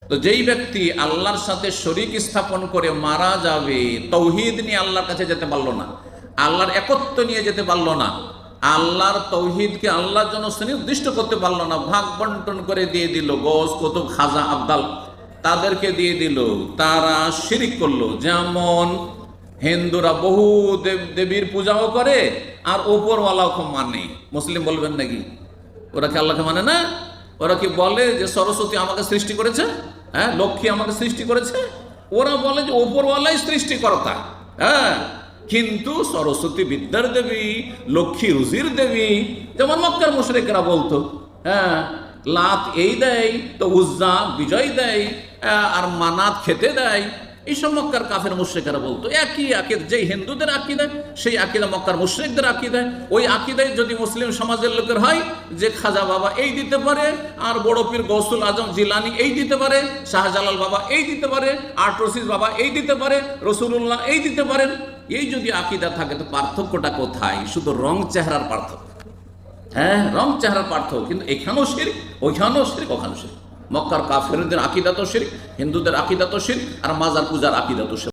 তো যেই ব্যক্তি আল্লাহর সাথে শরীক স্থাপন করে মারা যাবে, তৌহিদ নিয়ে আল্লাহর কাছে যেতে পারলো না, আল্লাহর একত্ব নিয়ে যেতে পারলো না, আল্লাহর তৌহিদকে আল্লাহর জন্য সুনির্দিষ্ট করতে পারলো না, ভাগ বন্টন করে দিয়ে দিল, গোস কুতুব খাজা আবদাল তাদেরকে দিয়ে দিল, তারা শিরিক করলো। যেমন হিন্দুরা বহু দেব দেবীর পূজাও করে আর ওপরওয়ালাকে মানে। মুসলিম বলবেন নাকি ওরা কি আল্লাহকে মানে না? ওরা কি বলে যে সরস্বতী আমাকে সৃষ্টি করেছে, হ্যাঁ, লক্ষ্মী আমাকে সৃষ্টি করেছে? ওরা বলে যে ওপরওয়ালাই সৃষ্টিকর্তা। হ্যাঁ, কিন্তু সরস্বতী বিদ্যার দেবী, লক্ষ্মী রুজির দেবী, যেমন মক্কার মুশরিকরা বলতো। হ্যাঁ, লাত এই দেয় তো উজ্জা বিজয় দেয়, আর মানাত খেতে দেয়, এইসব মক্কার কাফের মুশরিকরা বলতো। একই আকিদা, যে হিন্দুদের আকিদা সেই আকিদা মক্কার মুশরিকদের আকিদায়। ওই আকিদায় যদি মুসলিম সমাজের লোকের হয় যে খাজা বাবা এই দিতে পারে, আর বড় পীর গৌসুল আজম জিলানি এই দিতে পারে, শাহজালাল বাবা এই দিতে পারে, আটরসিস বাবা এই দিতে পারে, রসুল্লাহ এই দিতে পারেন, এই যদি আকিদা থাকে তো পার্থক্যটা কোথায়? শুধু রং চেহারার পার্থক্য। হ্যাঁ, রং চেহারার পার্থক্য, কিন্তু এখানেও শিরক, ওইখানেও শিরক, ওখানেও শিরক। মক্কার কাফেরদের আকিদা তো শিরক, হিন্দুদের আকিদা তো শিরক, আর মাজার পূজার আকিদা তো শিরক।